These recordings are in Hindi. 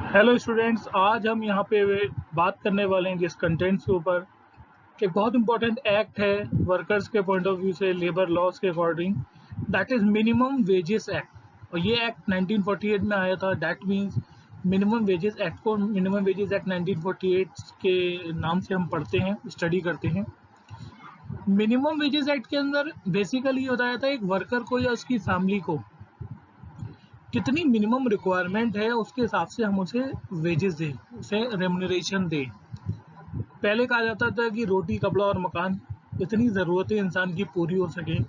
हेलो स्टूडेंट्स, आज हम यहाँ पे बात करने वाले हैं जिस कंटेंट्स के ऊपर। एक बहुत इंपॉर्टेंट एक्ट है वर्कर्स के पॉइंट ऑफ व्यू से, लेबर लॉज के according, that is minimum wages act. और ये एक्ट 1948 में आया था। That means minimum wages act को मिनिमम वेजेस एक्ट 1948 के नाम से हम पढ़ते हैं, स्टडी करते हैं। मिनिमम वेजेस एक्ट के अंदर बेसिकली ये बताया था एक वर्कर को या उसकी फैमिली को कितनी मिनिमम रिक्वायरमेंट है, उसके हिसाब से हम उसे वेजेस दें, उसे रेमुनरेशन दें। पहले कहा जाता था कि रोटी, कपड़ा और मकान, इतनी ज़रूरतें इंसान की पूरी हो सकें,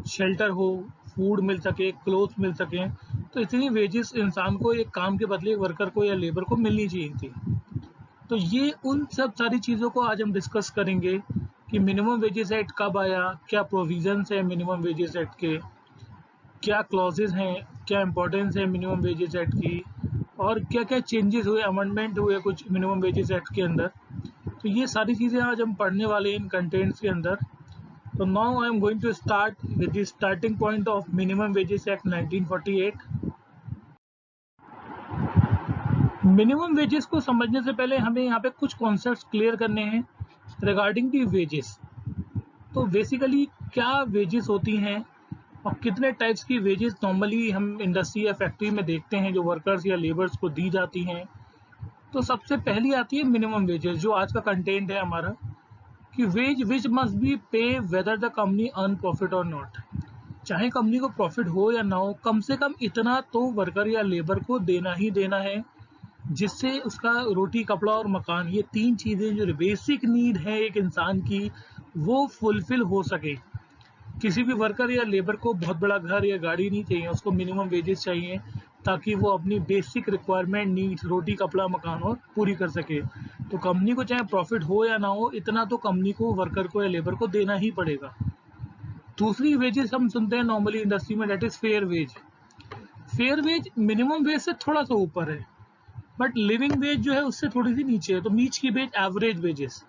शेल्टर हो, फूड मिल सके, क्लोथ मिल सकें, तो इतनी वेजेस इंसान को एक काम के बदले वर्कर को या लेबर को मिलनी चाहिए थी। तो ये उन सब सारी चीज़ों को आज हम डिस्कस करेंगे कि मिनिमम वेजेस एक्ट कब आया, क्या प्रोविजंस है मिनिमम वेजेस एक्ट के, क्या क्लॉजेज हैं, क्या इंपॉर्टेंस है मिनिमम वेजेस एक्ट की, और क्या क्या चेंजेस हुए, अमेंडमेंट हुए कुछ मिनिमम वेजेस एक्ट के अंदर। तो ये सारी चीज़ें आज हम पढ़ने वाले हैं इन कंटेंट्स के अंदर। तो now I am going to start with the starting point of minimum wages act 1948। Minimum wages को समझने से पहले हमें यहाँ पे कुछ कॉन्सेप्ट्स क्लियर करने हैं रिगार्डिंग दी वेजेस। तो बेसिकली क्या वेजेस होती हैं और कितने टाइप्स की वेजेस नॉर्मली हम इंडस्ट्री या फैक्ट्री में देखते हैं जो वर्कर्स या लेबर्स को दी जाती हैं। तो सबसे पहली आती है मिनिमम वेजेस, जो आज का कंटेंट है हमारा, कि वेज विच मस्ट बी पे whether the company earn profit और नॉट। चाहे कंपनी को प्रॉफिट हो या ना हो, कम से कम इतना तो वर्कर या लेबर को देना ही देना है जिससे उसका रोटी, कपड़ा और मकान, ये तीन चीज़ें जो बेसिक नीड है एक इंसान की, वो फुलफिल हो सके। किसी भी वर्कर या लेबर को बहुत बड़ा घर या गाड़ी नहीं चाहिए, उसको मिनिमम वेजेस चाहिए ताकि वो अपनी बेसिक रिक्वायरमेंट नीड्स, रोटी, कपड़ा, मकान और पूरी कर सके। तो कंपनी को चाहे प्रॉफिट हो या ना हो, इतना तो कंपनी को वर्कर को या लेबर को देना ही पड़ेगा। दूसरी वेजेस हम सुनते हैं नॉर्मली इंडस्ट्री में, that is fair wage. Fair wage minimum wage से थोड़ा सा ऊपर है, बट लिविंग वेज जो है उससे थोड़ी सी नीचे है। तो बीच की वेज, एवरेज वेजेस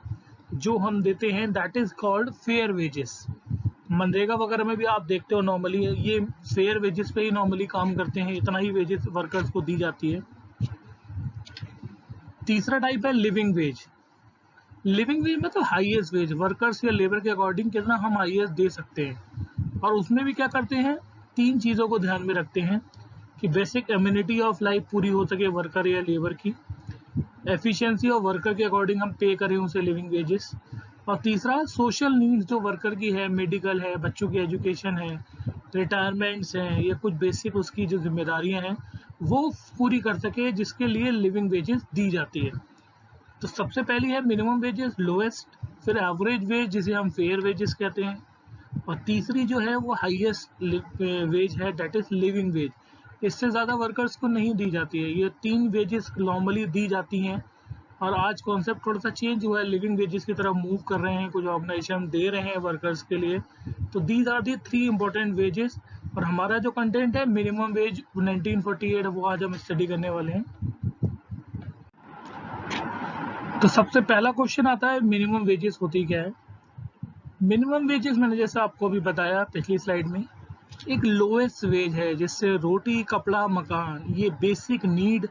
जो हम देते हैं, that is called fair wages. MNREGA वगैरह में भी आप देखते हो नॉर्मली ये फेयर वेजेस पे ही नॉर्मली काम करते हैं, इतना ही वेजेस वर्कर्स को दी जाती है। तीसरा टाइप है लिविंग वेज। लिविंग वेज मतलब हाईएस्ट वेज, वर्कर्स या लेबर के अकॉर्डिंग कितना हम हाईएस्ट दे सकते हैं। और उसमें भी क्या करते हैं, तीन चीज़ों को ध्यान में रखते हैं कि बेसिक एम्यूनिटी ऑफ लाइफ पूरी हो सके वर्कर या लेबर की, एफिशिएंसी ऑफ वर्कर के अकॉर्डिंग हम पे करें उसे लिविंग वेजेस, और तीसरा सोशल नीड्स जो वर्कर की है, मेडिकल है, बच्चों की एजुकेशन है, रिटायरमेंट्स हैं, या कुछ बेसिक उसकी जो जिम्मेदारियां हैं वो पूरी कर सके, जिसके लिए लिविंग वेजेस दी जाती है। तो सबसे पहली है मिनिमम वेजेस लोएस्ट, फिर एवरेज वेज जिसे हम फेयर वेजेस कहते हैं, और तीसरी जो है वो हाईएस्ट वेज है, डेट इज लिविंग वेज। इससे ज़्यादा वर्कर्स को नहीं दी जाती है, ये तीन वेजेस नॉर्मली दी जाती हैं। और आज कॉन्सेप्ट थोड़ा सा चेंज हुआ है, लिविंग वेजेस की तरफ मूव कर रहे हैं, कुछ ऑर्गेनाइजेशन दे रहे हैं वर्कर्स के लिए। तो these are the three important wages. और हमारा जो कंटेंट है मिनिमम वेज 1948, वो आज हम स्टडी करने वाले हैं। तो सबसे पहला क्वेश्चन आता है मिनिमम वेजेस होती क्या है। मिनिमम वेजेस मैंने जैसे आपको अभी बताया पिछली स्लाइड में, एक लोएस्ट वेज है जिससे रोटी, कपड़ा, मकान, ये बेसिक नीड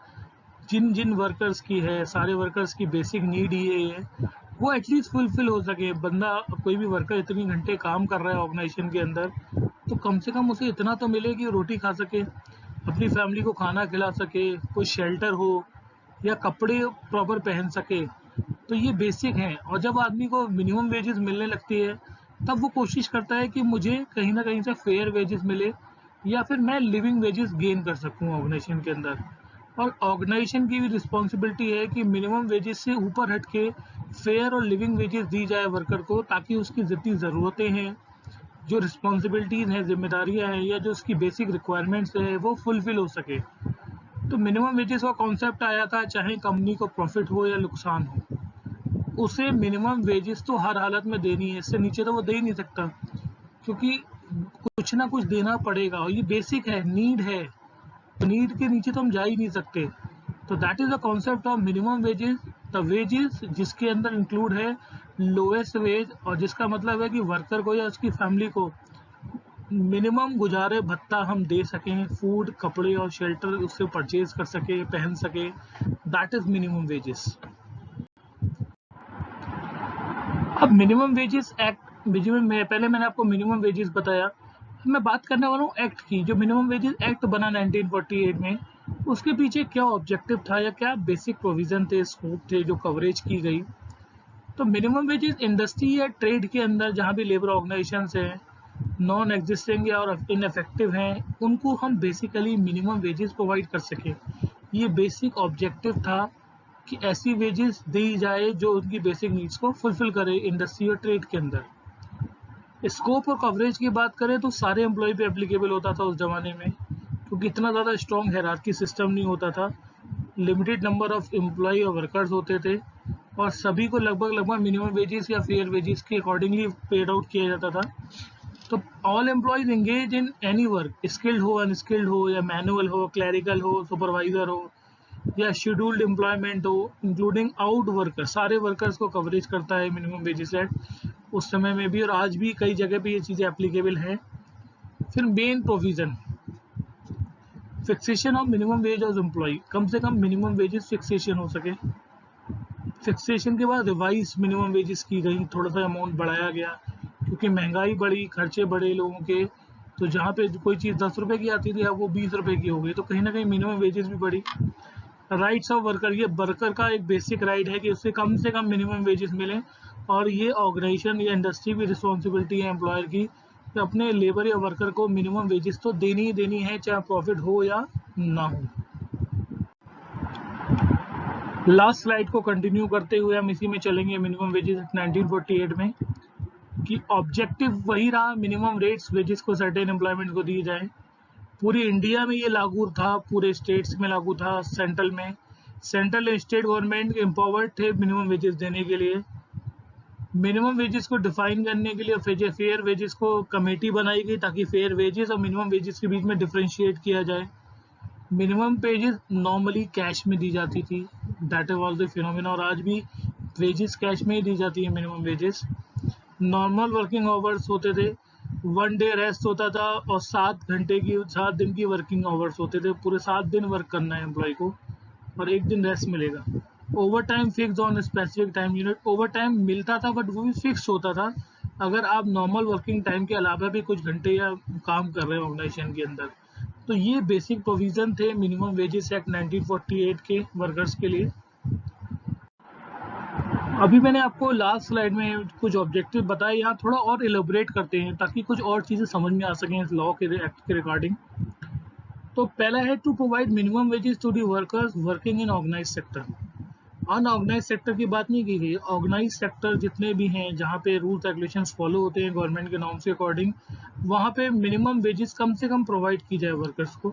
जिन जिन वर्कर्स की है, सारे वर्कर्स की बेसिक नीड ये है, वो एटलीस्ट फुलफिल हो सके। बंदा, कोई भी वर्कर इतनी घंटे काम कर रहा है ऑर्गेनाइजेशन के अंदर, तो कम से कम उसे इतना तो मिले कि रोटी खा सके, अपनी फैमिली को खाना खिला सके, कोई शेल्टर हो या कपड़े प्रॉपर पहन सके। तो ये बेसिक हैं। और जब आदमी को मिनिमम वेजेस मिलने लगती है, तब वो कोशिश करता है कि मुझे कहीं ना कहीं से फेयर वेजेस मिले, या फिर मैं लिविंग वेजेस गेन कर सकूं ऑर्गेनाइजेशन के अंदर। और ऑर्गेनाइजेशन की भी रिस्पॉन्सिबिलिटी है कि मिनिमम वेजेस से ऊपर हट के फेयर और लिविंग वेजेस दी जाए वर्कर को, ताकि उसकी जितनी ज़रूरतें हैं, जो रिस्पॉन्सिबिलिटीज़ हैं, जिम्मेदारियां हैं, या जो उसकी बेसिक रिक्वायरमेंट्स है, वो फुलफिल हो सके। तो मिनिमम वेजेस का कॉन्सेप्ट आया था, चाहे कंपनी को प्रॉफिट हो या नुकसान हो, उसे मिनिमम वेजेस तो हर हालत में देनी है, इससे नीचे तो वो दे ही नहीं सकता, क्योंकि कुछ ना कुछ देना पड़ेगा और ये बेसिक है, नीड है। नीड के नीचे तो हम जा ही नहीं सकते। तो that is the concept of minimum wages. The wages जिसके अंदर इंक्लूड है लोएस्ट वेज, और जिसका मतलब है कि वर्कर को या उसकी फैमिली को मिनिमम गुजारे भत्ता हम दे सकें, फूड, कपड़े और शेल्टर उससे परचेज कर सके, पहन सके, दैट इज मिनिमम वेजेस। अब मिनिमम वेजेस एक्ट, पहले मैंने आपको मिनिमम वेजेस बताया, मैं बात करने वाला हूँ एक्ट की। जो मिनिमम वेजेस एक्ट बना 1948 में, उसके पीछे क्या ऑब्जेक्टिव था या क्या बेसिक प्रोविजन थे, स्कोप थे जो कवरेज की गई। तो मिनिमम वेजेस इंडस्ट्री या ट्रेड के अंदर जहाँ भी लेबर ऑर्गेनाइजेशंस हैं, नॉन एग्जिस्टिंग या और इनफेक्टिव हैं, उनको हम बेसिकली मिनिमम वेजेस प्रोवाइड कर सकें। ये बेसिक ऑब्जेक्टिव था कि ऐसी वेजेस दी जाए जो उनकी बेसिक नीड्स को फुलफिल करे इंडस्ट्री और ट्रेड के अंदर। स्कोप और कवरेज की बात करें तो सारे एम्प्लॉय पे एप्लीकेबल होता था उस ज़माने में, क्योंकि इतना ज़्यादा स्ट्रॉन्ग हायरार्की सिस्टम नहीं होता था। लिमिटेड नंबर ऑफ एम्प्लॉय और वर्कर्स होते थे और सभी को लगभग मिनिमम वेजेस या फेयर वेजेस के अकॉर्डिंगली पेड आउट किया जाता था। तो all employees engage in any work, skilled हो, अनस्किल्ड हो, या मैनुअल हो, क्लैरिकल हो, सुपरवाइजर हो, या शेड्यूल्ड एम्प्लॉयमेंट हो, इंक्लूडिंग आउट वर्कर, सारे वर्कर्स को कवरेज करता है मिनिमम वेजेस एक्ट उस समय में भी, और आज भी कई जगह पे ये चीज़ें एप्लीकेबल हैं। फिर main provision, fixation of minimum wage of employ, कम से कम मिनिमम वेजेस फिक्सेशन हो सके। फिक्सेशन के बाद रिवाइज मिनिमम वेजेस की गई, थोड़ा सा अमाउंट बढ़ाया गया क्योंकि महंगाई बढ़ी, खर्चे बढ़े लोगों के, तो जहाँ पे कोई चीज़ 10 रुपये की आती थी अब वो 20 रुपये की हो गई, तो कहीं ना कहीं मिनिमम वेजेस भी बढ़ी। राइट्स ऑफ वर्कर, ये वर्कर का एक बेसिक राइट है कि उससे कम मिनिमम वेजेस मिले, और ये ऑर्गेनाइजेशन या इंडस्ट्री की रिस्पॉन्सिबिलिटी है एम्प्लॉयर की कि अपने लेबर या वर्कर को मिनिमम वेजेस तो देनी ही देनी है, चाहे प्रॉफिट हो या ना हो। लास्ट स्लाइड को कंटिन्यू करते हुए हम इसी में चलेंगे, मिनिमम वेजेस 1948 में, कि ऑब्जेक्टिव वही रहा, मिनिमम रेट्स वेजेस को सर्टेन एम्प्लॉयमेंट को दी जाए। पूरी इंडिया में ये लागू था, पूरे स्टेट्स में लागू था, सेंट्रल में, central and state government empowered थे मिनिमम वेजेस देने के लिए। मिनिमम वेजेस को डिफाइन करने के लिए फेयर वेजेस को कमेटी बनाई गई ताकि फेयर वेजेस और मिनिमम वेजेस के बीच में डिफरेंशिएट किया जाए। मिनिमम वेजेस नॉर्मली कैश में दी जाती थी, दैट वाज द फिनोमेना, और आज भी वेजेस कैश में ही दी जाती है minimum wages. Normal working hours होते थे, 1 डे रेस्ट होता था, और 7 दिन की वर्किंग आवर्स होते थे, पूरे 7 दिन वर्क करना है एम्प्लॉय को और 1 दिन रेस्ट मिलेगा। Over time fix on specific time unit, over time मिलता था बट वो भी फिक्स होता था, अगर आप नॉर्मल वर्किंग टाइम के अलावा भी कुछ घंटे या काम कर रहे हैं ऑर्गेनाइजेशन के अंदर। तो ये बेसिक प्रोविजन थे मिनिमम वेजेस एक्ट 1948 के वर्कर्स के लिए। अभी मैंने आपको लास्ट स्लाइड में कुछ ऑब्जेक्टिव बताए, यहाँ थोड़ा और एलोबरेट करते हैं ताकि कुछ और चीज़ें समझ में आ सकें इस लॉ के एक्ट के रिगार्डिंग। तो पहला है to provide minimum wages to the workers working in organise sector. Unorganise sector की बात नहीं की गई, ऑर्गेनाइज सेक्टर जितने भी हैं जहाँ पे रूल्स रेगुलेशंस फॉलो होते हैं गवर्नमेंट के नॉर्म्स के अकॉर्डिंग, वहाँ पे मिनिमम वेजेस कम से कम प्रोवाइड की जाए वर्कर्स को।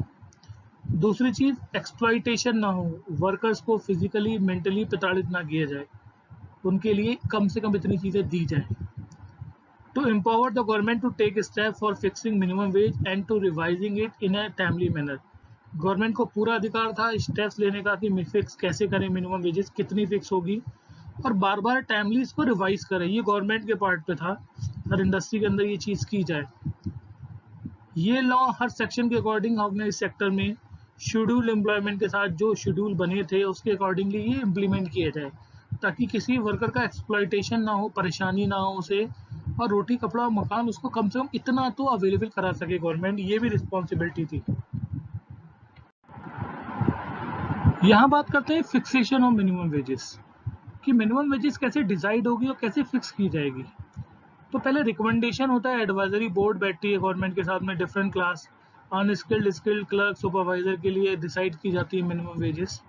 दूसरी चीज़, एक्सप्लॉइटेशन ना हो, वर्कर्स को फिजिकली मेंटली प्रताड़ित ना किया जाए, उनके लिए कम से कम इतनी चीज़ें दी जाए। To empower the government to take step for fixing minimum wage and to revising it in a timely manner, government को पूरा अधिकार था स्टेप्स लेने का कि फिक्स कैसे करें मिनिमम वेजेस, कितनी फिक्स होगी, और बार बार टाइमली इसको रिवाइज करें, ये गवर्नमेंट के पार्ट पे था, हर इंडस्ट्री के अंदर ये चीज़ की जाए। ये लॉ हर सेक्शन के अकॉर्डिंग ऑर्गेनाइज सेक्टर में शेड्यूल एम्प्लॉयमेंट के साथ जो शेड्यूल बने थे उसके अकॉर्डिंगली ये इम्प्लीमेंट किया जाए, ताकि किसी वर्कर का एक्सप्लॉइटेशन ना हो, परेशानी ना हो उसे, और रोटी कपड़ा मकान उसको कम से कम इतना तो अवेलेबल करा सके गवर्नमेंट, ये भी रिस्पॉन्सिबिलिटी थी। यहाँ बात करते हैं फिक्सेशन ऑफ मिनिमम वेजेस, कि मिनिमम वेजेस कैसे डिसाइड होगी और कैसे फिक्स की जाएगी। तो पहले रिकमेंडेशन होता है, एडवाइजरी बोर्ड बैठती है गवर्नमेंट के साथ में, different class, unskilled, skilled, clerk, supervisor के लिए डिसाइड की जाती है मिनिमम वेजेस।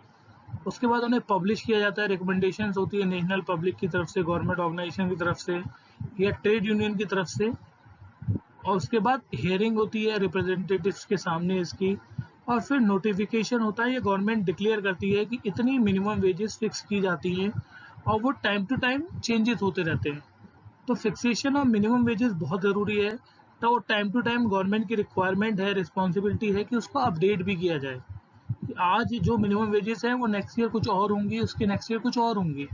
उसके बाद उन्हें पब्लिश किया जाता है, रिकमेंडेशंस होती है नेशनल पब्लिक की तरफ से, गवर्नमेंट ऑर्गेनाइजेशन की तरफ से या ट्रेड यूनियन की तरफ से, और उसके बाद हियरिंग होती है रिप्रेजेंटेटिव्स के सामने इसकी, और फिर नोटिफिकेशन होता है, ये गवर्नमेंट डिक्लेयर करती है कि इतनी मिनिमम वेजेस फिक्स की जाती हैं, और वो टाइम टू टाइम चेंजेस होते रहते हैं। तो फिक्सेशन ऑफ मिनिमम वेजेस बहुत ज़रूरी है, तो टाइम टू टाइम गवर्नमेंट की रिक्वायरमेंट है, रिस्पॉन्सिबिलिटी है कि उसको अपडेट भी किया जाए, कि आज जो मिनिमम वेजेस हैं वो नेक्स्ट ईयर कुछ और होंगी, उसके नेक्स्ट ईयर कुछ और होंगी।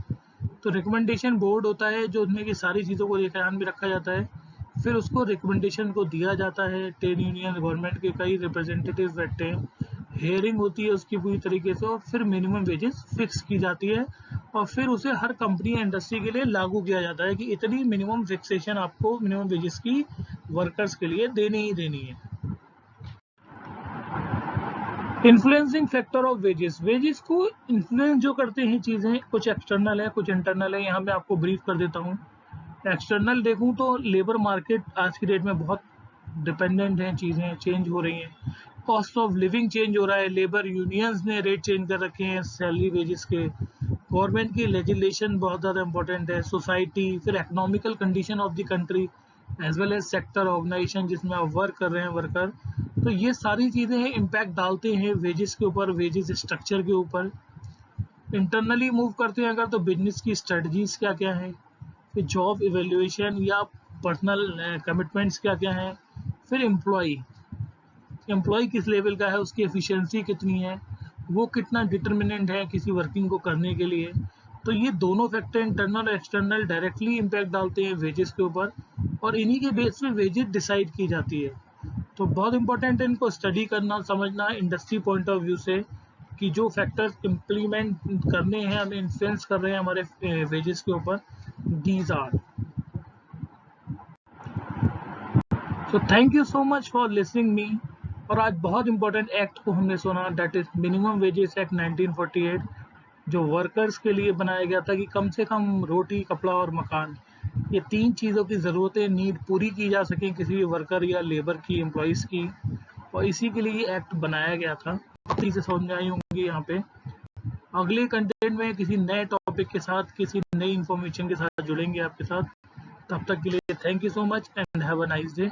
तो रिकमेंडेशन बोर्ड होता है जो उनमें की सारी चीज़ों को ध्यान में रखा जाता है। फिर उसको रिकमेंडेशन को दिया जाता है, ट्रेड यूनियन गवर्नमेंट के कई रिप्रेजेंटेटिव बैठते हैं, हेयरिंग होती है उसकी पूरी तरीके से, और फिर मिनिमम वेजेस फिक्स की जाती है और फिर उसे हर कंपनी या इंडस्ट्री के लिए लागू किया जाता है कि इतनी मिनिमम फिक्सेशन आपको मिनिमम वेजेस की वर्कर्स के लिए देनी ही देनी है। Influencing factor of wages, wages को इन्फ्लुएंस जो करते हैं चीज़ें कुछ एक्सटर्नल है कुछ इंटरनल है। यहाँ मैं आपको ब्रीफ कर देता हूँ। एक्सटर्नल देखूँ तो लेबर मार्केट आज की डेट में बहुत डिपेंडेंट है, चीज़ें चेंज हो रही हैं, कॉस्ट ऑफ लिविंग चेंज हो रहा है, लेबर यूनियंस ने रेट चेंज कर रखे हैं सैलरी वेजेस के, गवर्नमेंट की लेजिस्लेशन बहुत ज़्यादा इंपॉर्टेंट है, सोसाइटी, फिर economical condition of the country as well as sector organisation जिसमें आप वर्क कर रहे हैं वर्कर, तो ये सारी चीज़ें इम्पैक्ट डालते हैं वेजेस के ऊपर, वेजेस स्ट्रक्चर के ऊपर। इंटरनली मूव करते हैं अगर तो बिजनेस की स्ट्रेटजीज क्या क्या है, फिर जॉब इवेल्युएशन या पर्सनल कमिटमेंट्स क्या क्या हैं, फिर एम्प्लॉय किस लेवल का है, उसकी एफिशिएंसी कितनी है, वो कितना डिटर्मिनेंट है किसी वर्किंग को करने के लिए। तो ये दोनों फैक्टर इंटरनल और एक्सटर्नल डायरेक्टली इम्पैक्ट डालते हैं वेजेस के ऊपर और इन्हीं के बेस पे वेजेस डिसाइड की जाती है। तो बहुत इंपॉर्टेंट है इनको स्टडी करना समझना इंडस्ट्री पॉइंट ऑफ व्यू से कि जो फैक्टर्स इम्प्लीमेंट करने हैं हमें इन्फ्लुएंस कर रहे हैं हमारे वेजेस के ऊपर, these are. So thank you so much for listening me. और आज बहुत इंपॉर्टेंट एक्ट को हमने सुना, that is minimum wages act 1948, जो वर्कर्स के लिए बनाया गया था कि कम से कम रोटी, कपड़ा और मकान, ये 3 चीज़ों की ज़रूरतें नीड पूरी की जा सकें किसी भी वर्कर या लेबर की, एम्प्लॉइज़ की, और इसी के लिए ये एक्ट बनाया गया था। चीज़ें समझ में आई होंगी यहाँ पे। अगले कंटेंट में किसी नए टॉपिक के साथ, किसी नई इन्फॉर्मेशन के साथ जुड़ेंगे आपके साथ। तब तक के लिए thank you so much and have a nice day.